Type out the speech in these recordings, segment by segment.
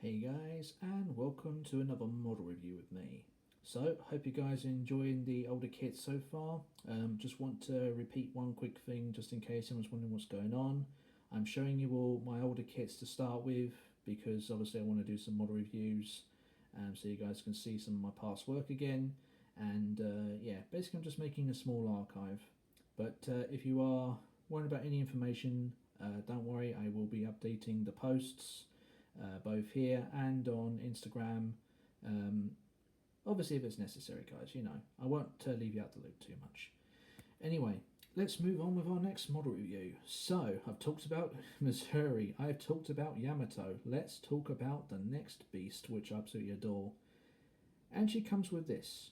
Hey guys, and welcome to another model review with me. So, hope you guys are enjoying the older kits so far. Just want to repeat one quick thing just in case anyone's wondering what's going on. I'm showing you all my older kits to start with because obviously I want to do some model reviews so you guys can see some of my past work again. And yeah, basically I'm just making a small archive. But if you are worried about any information, don't worry, I will be updating the posts both here and on Instagram. Obviously, if it's necessary, guys, I won't leave you out the loop too much. Anyway, let's move on with our next model review. So, I've talked about Missouri, I've talked about Yamato. Let's talk about the next beast, which I absolutely adore. And she comes with this.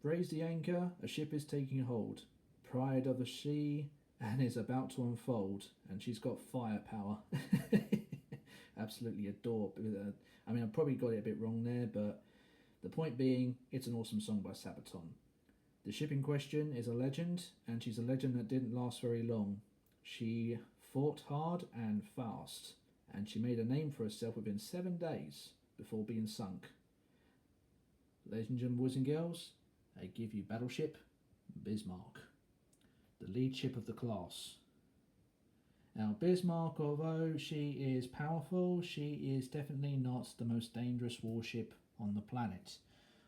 Raise the anchor, a ship is taking hold. Pride of the sea, and is about to unfold. And she's got firepower. Absolutely adore. I mean, I probably got it a bit wrong there, but the point being, it's an awesome song by Sabaton. The ship in question is a legend, and she's a legend that didn't last very long. She fought hard and fast, and she made a name for herself within 7 days before being sunk. Ladies and gentlemen, boys and girls, I give you Battleship Bismarck, the lead ship of the class. Now, Bismarck, although she is powerful, she is definitely not the most dangerous warship on the planet.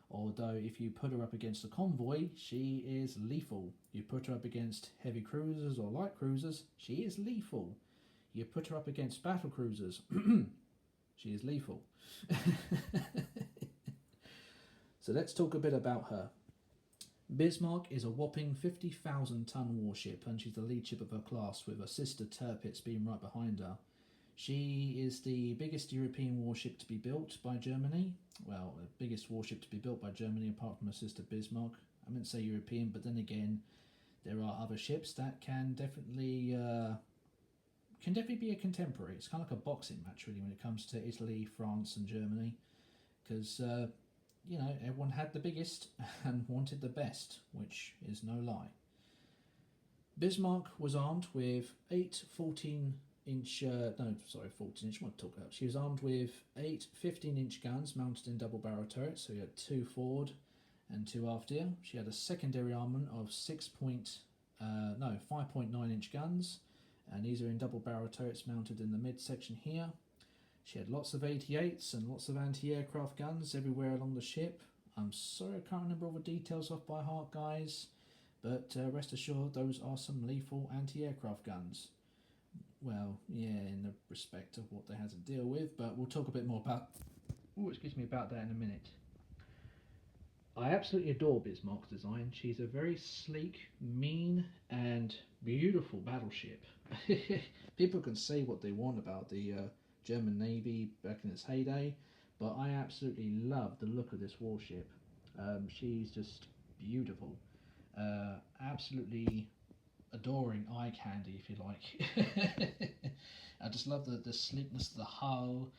Although, if you put her up against a convoy, she is lethal. You put her up against heavy cruisers or light cruisers, she is lethal. You put her up against battle cruisers, she is lethal. So let's talk a bit about her. Bismarck is a whopping 50,000 ton warship, and she's the lead ship of her class with her sister Tirpitz being right behind her. She is the biggest European warship to be built by Germany. Well, the biggest warship to be built by Germany apart from her sister Bismarck. I meant to say European, but then again, there are other ships that can definitely be a contemporary. It's kind of like a boxing match really when it comes to Italy, France and Germany, because everyone had the biggest and wanted the best, which is no lie. Bismarck was armed with 14-inch, what talk about? She was armed with 8 15-inch guns mounted in double barrel turrets, so you had 2 forward and 2 aft. She had a secondary armament of 5.9-inch guns, and these are in double barrel turrets mounted in the midsection here. She had lots of 88s and lots of anti-aircraft guns everywhere along the ship. I'm sorry I can't remember all the details off by heart, guys, but rest assured those are some lethal anti-aircraft guns. Well, yeah, in the respect of what they had to deal with, but we'll talk a bit more about that in a minute. I absolutely adore Bismarck's design. She's a very sleek, mean and beautiful battleship. People can say what they want about the German Navy back in its heyday, but I absolutely love the look of this warship. She's just beautiful, absolutely adoring eye candy, if you like. I just love the sleekness of the hull,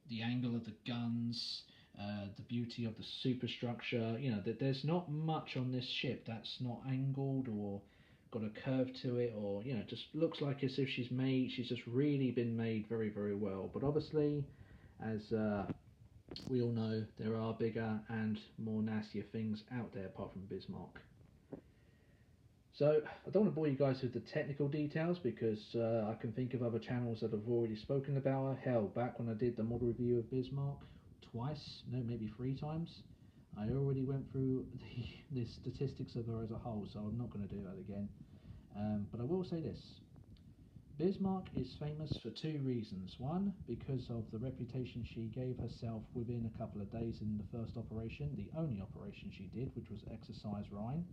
the angle of the guns, the beauty of the superstructure. There's not much on this ship that's not angled or got a curve to it, or just looks like as if she's just really been made very, very well. But obviously, as we all know, there are bigger and more nastier things out there apart from Bismarck. So I don't want to bore you guys with the technical details because I can think of other channels that have already spoken about her. Hell, back when I did the model review of Bismarck twice, no, maybe 3 times, I already went through the statistics of her as a whole, so I'm not going to do that again. But I will say this. Bismarck is famous for 2 reasons. One, because of the reputation she gave herself within a couple of days in the first operation, the only operation she did, which was Exercise Rhine.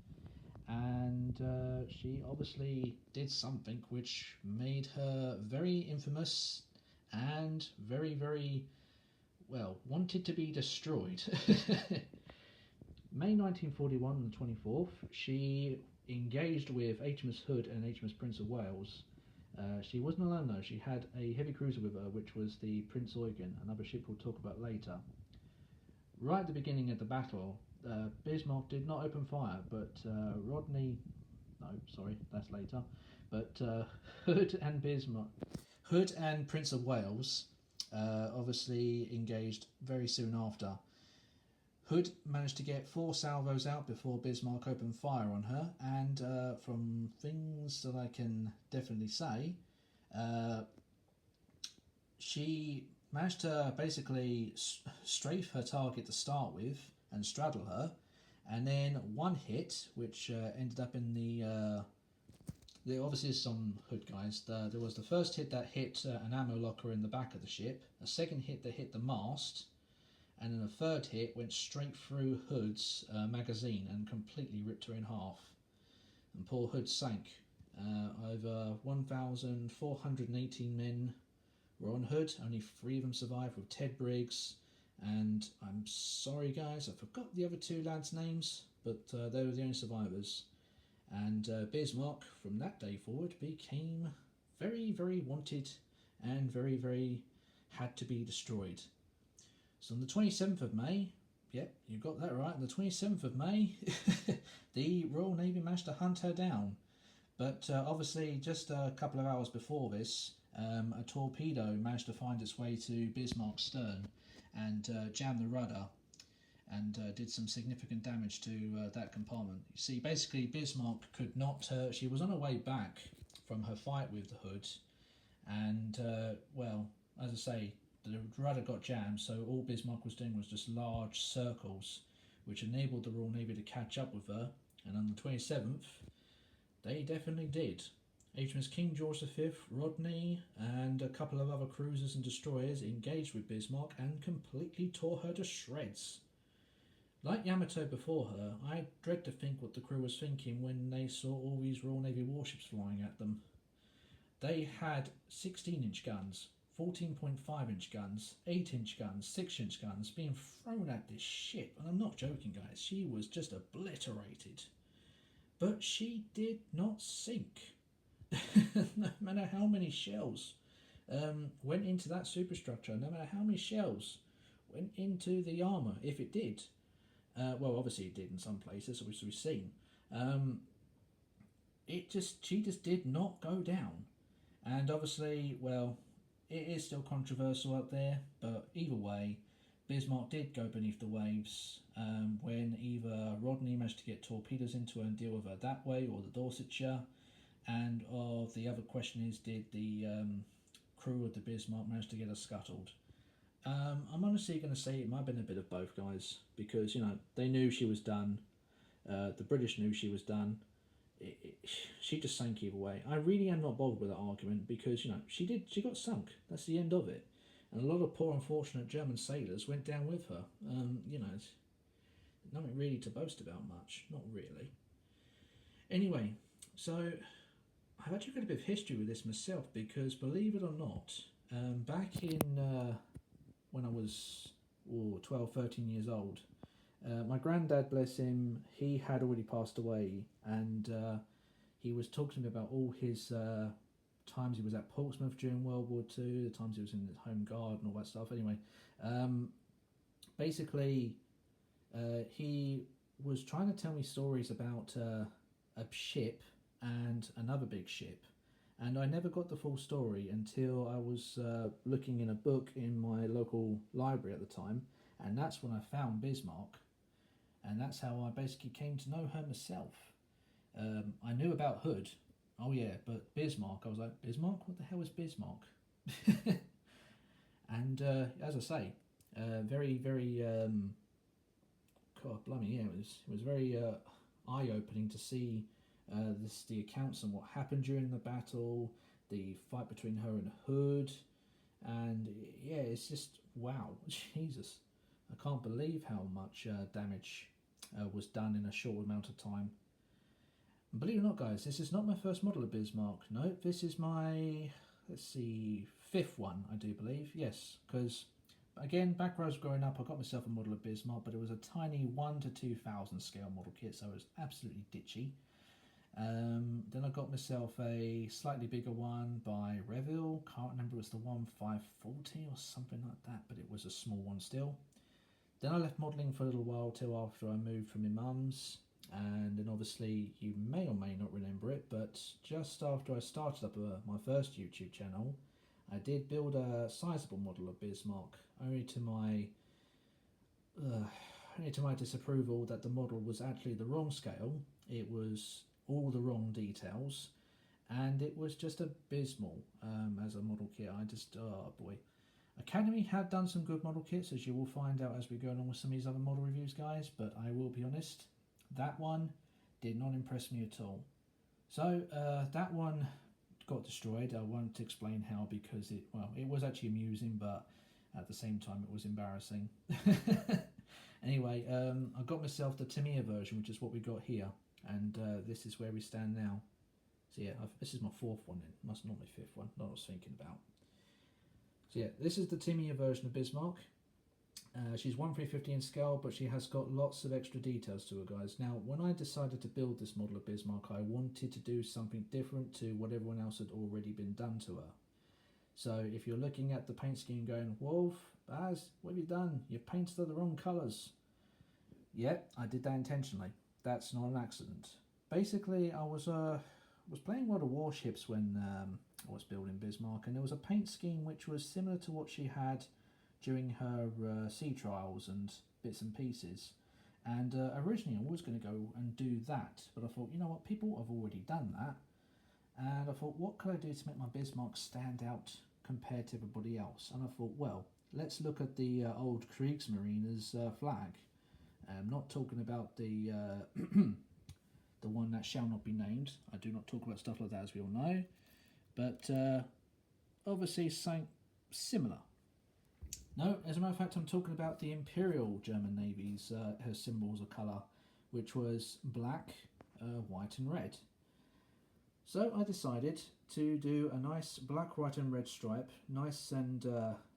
And she obviously did something which made her very infamous and very, very, well, wanted to be destroyed. May 1941, on the 24th, she engaged with HMS Hood and HMS Prince of Wales. She wasn't alone though, she had a heavy cruiser with her, which was the Prince Eugen, another ship we'll talk about later. Right at the beginning of the battle, Bismarck did not open fire, but Hood and Hood and Prince of Wales obviously engaged very soon after. Hood managed to get 4 salvos out before Bismarck opened fire on her, and from things that I can definitely say, she managed to basically strafe her target to start with and straddle her, and then one hit, which ended up in there obviously is some Hood guys. There was the first hit that hit an ammo locker in the back of the ship, a second hit that hit the mast, and then a third hit went straight through Hood's magazine and completely ripped her in half. And poor Hood sank. Over 1,418 men were on Hood. Only 3 of them survived, with Ted Briggs. And I'm sorry, guys, I forgot the other 2 lads' names, but they were the only survivors. And Bismarck, from that day forward, became very, very wanted and very, very had to be destroyed. So on the 27th of May, yep, you got that right, on the 27th of May, the Royal Navy managed to hunt her down. But obviously, just a couple of hours before this, a torpedo managed to find its way to Bismarck's stern and jam the rudder and did some significant damage to that compartment. You see, basically, Bismarck could not... she was on her way back from her fight with the Hood, and, well, as I say, the rudder got jammed, so all Bismarck was doing was just large circles, which enabled the Royal Navy to catch up with her, and on the 27th, they definitely did. HMS King George V, Rodney, and a couple of other cruisers and destroyers engaged with Bismarck and completely tore her to shreds. Like Yamato before her, I dread to think what the crew was thinking when they saw all these Royal Navy warships flying at them. They had 16-inch guns, 14.5-inch guns, 8-inch guns, 6-inch guns being thrown at this ship. And I'm not joking, guys. She was just obliterated. But she did not sink. No matter how many shells went into that superstructure, no matter how many shells went into the armour, if it did. Well, obviously it did in some places, as we've seen. She just did not go down. And obviously, well, it is still controversial out there, but either way, Bismarck did go beneath the waves when either Rodney managed to get torpedoes into her and deal with her that way, or the Dorsetshire. And the other question is, did the crew of the Bismarck manage to get her scuttled? I'm honestly going to say it might have been a bit of both, guys, because, you know, they knew she was done. The British knew she was done. She just sank either way. I really am not bothered with that argument because, you know, she got sunk. That's the end of it. And a lot of poor, unfortunate German sailors went down with her. You know, it's nothing really to boast about much. Not really. Anyway, so I've actually got a bit of history with this myself because, believe it or not, back in when I was 12, 13 years old, my granddad, bless him, he had already passed away, and he was talking to me about all his times he was at Portsmouth during World War II, the times he was in the Home Guard and all that stuff. Anyway, basically, he was trying to tell me stories about a ship and another big ship, and I never got the full story until I was looking in a book in my local library at the time, and that's when I found Bismarck, and that's how I basically came to know her myself. I knew about Hood, oh yeah, but Bismarck, I was like, Bismarck? What the hell is Bismarck? And as I say, very, very, God, blimey, yeah, it was very eye-opening to see the accounts on what happened during the battle, the fight between her and Hood, and yeah, it's just, wow, Jesus. I can't believe how much damage was done in a short amount of time. And believe it or not, guys, this is not my first model of Bismarck. No, this is my, let's see, 5th one, I do believe. Yes, because, again, back when I was growing up, I got myself a model of Bismarck, but it was a tiny 1 to 2,000 scale model kit, so it was absolutely ditchy. Then I got myself a slightly bigger one by Reville. Can't remember, it was the 1540 or something like that, but it was a small one still. Then I left modelling for a little while till after I moved from my mum's, and then obviously you may or may not remember it, but just after I started up my first YouTube channel, I did build a sizable model of Bismarck, only to my disapproval that the model was actually the wrong scale. It was all the wrong details, and it was just abysmal as a model kit. I just, oh boy. Academy had done some good model kits, as you will find out as we go along with some of these other model reviews, guys, but I will be honest, that one did not impress me at all. So that one got destroyed. I won't explain how, because it was actually amusing, but at the same time it was embarrassing. Anyway, I got myself the Tamiya version, which is what we got here, and this is where we stand now. So yeah, this is my fourth one then, must not my fifth one, that I was thinking about. So yeah, this is the Tamiya version of Bismarck. She's 1/350 in scale, but she has got lots of extra details to her, guys. Now, when I decided to build this model of Bismarck, I wanted to do something different to what everyone else had already been done to her. So if you're looking at the paint scheme going, Wolf, Baz, what have you done? You've painted her the wrong colours. Yep, I did that intentionally. That's not an accident. Basically, I was playing World of Warships when I was building Bismarck, and there was a paint scheme which was similar to what she had during her sea trials and bits and pieces. And originally I was going to go and do that, but I thought, you know what, people have already done that. And I thought, what could I do to make my Bismarck stand out compared to everybody else? And I thought, well, let's look at the old Kriegsmarine's flag. I'm not talking about the the one that shall not be named. I do not talk about stuff like that, as we all know. But obviously something similar. No, as a matter of fact, I'm talking about the Imperial German Navy's her symbols of colour, which was black, white and red. So I decided to do a nice black, white and red stripe, nice and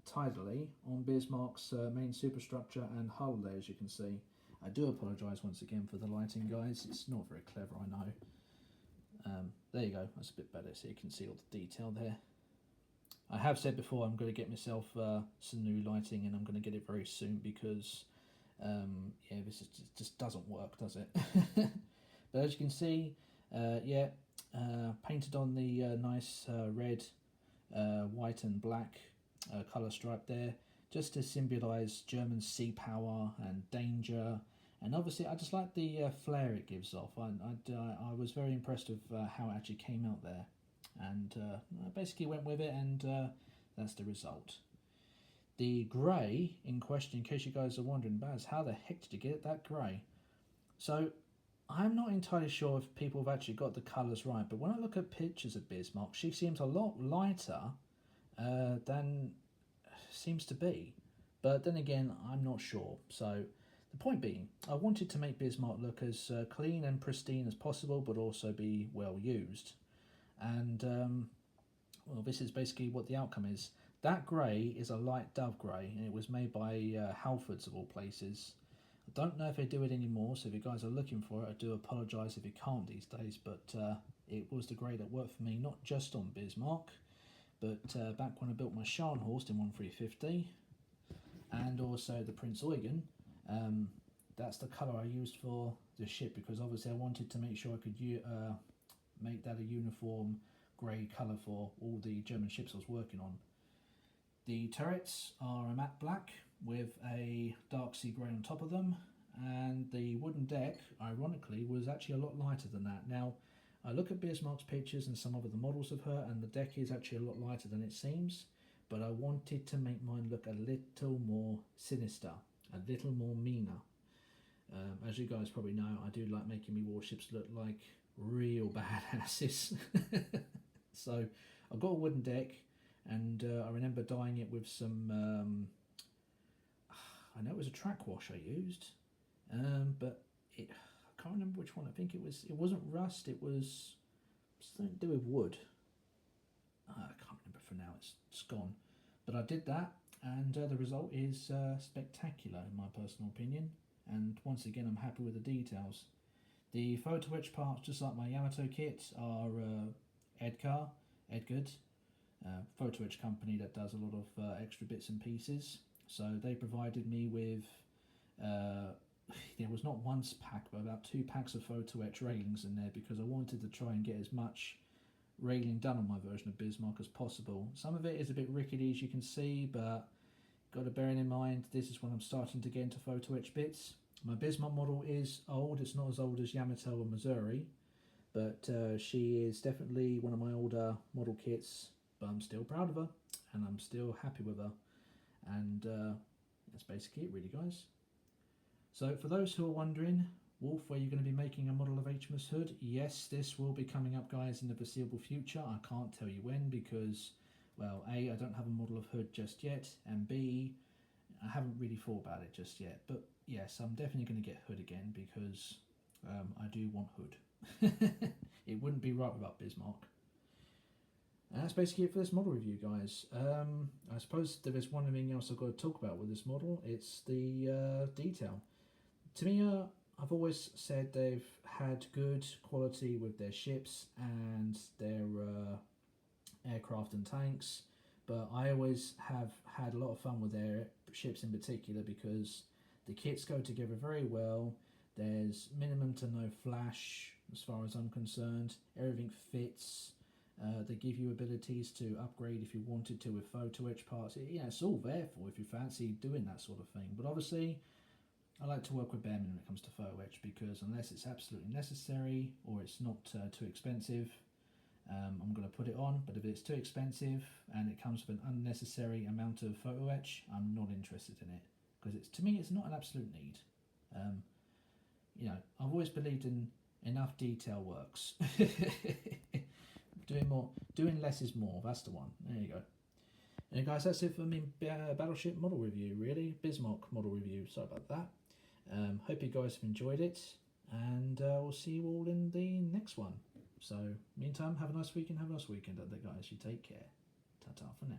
tidily, on Bismarck's main superstructure and hull there, as you can see. I do apologise once again for the lighting, guys. It's not very clever, I know. There you go, that's a bit better, so you can see all the detail there. I have said before I'm going to get myself some new lighting, and I'm going to get it very soon, because yeah, this just doesn't work, does it? But as you can see, yeah, painted on the nice red, white and black colour stripe there, just to symbolise German sea power and danger. And obviously I just like the flair it gives off. I was very impressed with how it actually came out there. And I basically went with it, and that's the result. The grey in question, in case you guys are wondering, Baz, how the heck did you get it that grey? So I'm not entirely sure if people have actually got the colours right, but when I look at pictures of Bismarck, she seems a lot lighter than seems to be. But then again, I'm not sure. So the point being, I wanted to make Bismarck look as clean and pristine as possible, but also be well used. And well, this is basically what the outcome is. That grey is a light dove grey, and it was made by Halfords of all places. I don't know if they do it anymore, so if you guys are looking for it, I do apologise if you can't these days, but it was the grey that worked for me, not just on Bismarck, but back when I built my Scharnhorst in 1/350, and also the Prince Eugen. That's the colour I used for the ship, because obviously I wanted to make sure I could make that a uniform grey colour for all the German ships I was working on. The turrets are a matte black with a dark sea grey on top of them, and the wooden deck, ironically, was actually a lot lighter than that. Now, I look at Bismarck's pictures and some of the models of her, and the deck is actually a lot lighter than it seems, but I wanted to make mine look a little more sinister, a little more meaner. As you guys probably know, I do like making me warships look like real badasses. So I've got a wooden deck, and I remember dyeing it with some I know it was a track wash I used, but I can't remember which one. I think it wasn't rust, it was something to do with wood. I can't remember for now, it's gone, but I did that, and the result is spectacular in my personal opinion. And once again, I'm happy with the details. The photo etch parts, just like my Yamato kit, are Edgard, photo etch company that does a lot of extra bits and pieces. So they provided me with, there was not one pack, but about 2 packs of photo etch railings in there, because I wanted to try and get as much railing down on my version of Bismarck as possible. Some of it is a bit rickety, as you can see, but got to bear in mind this is when I'm starting to get into photo etch bits. My Bismarck model is old. It's not as old as Yamato or Missouri, but she is definitely one of my older model kits, but I'm still proud of her and I'm still happy with her. And that's basically it really, guys. So for those who are wondering, Wolf, are you going to be making a model of HMS Hood? Yes, this will be coming up, guys, in the foreseeable future. I can't tell you when because, well, A, I don't have a model of Hood just yet, and B, I haven't really thought about it just yet. But yes, I'm definitely going to get Hood again because I do want Hood. It wouldn't be right without Bismarck. And that's basically it for this model review, guys. I suppose there is one thing else I've got to talk about with this model. It's the detail. Tamiya, I've always said they've had good quality with their ships and their aircraft and tanks, but I always have had a lot of fun with their ships in particular because the kits go together very well. There's minimum to no flash as far as I'm concerned. Everything fits. They give you abilities to upgrade if you wanted to with photo etch parts. Yeah, it's all there for if you fancy doing that sort of thing. But obviously, I like to work with bare minimum when it comes to photo etch because unless it's absolutely necessary or it's not too expensive, I'm going to put it on. But if it's too expensive and it comes with an unnecessary amount of photo etch, I'm not interested in it because to me it's not an absolute need. I've always believed in enough detail works. Doing less is more. That's the one. There you go. And guys, that's it for me. Battleship model review, really. Bismarck model review. Sorry about that. Hope you guys have enjoyed it, and we'll see you all in the next one. So, meantime, have a nice weekend. Have a nice weekend, guys. You take care. Ta-ta for now.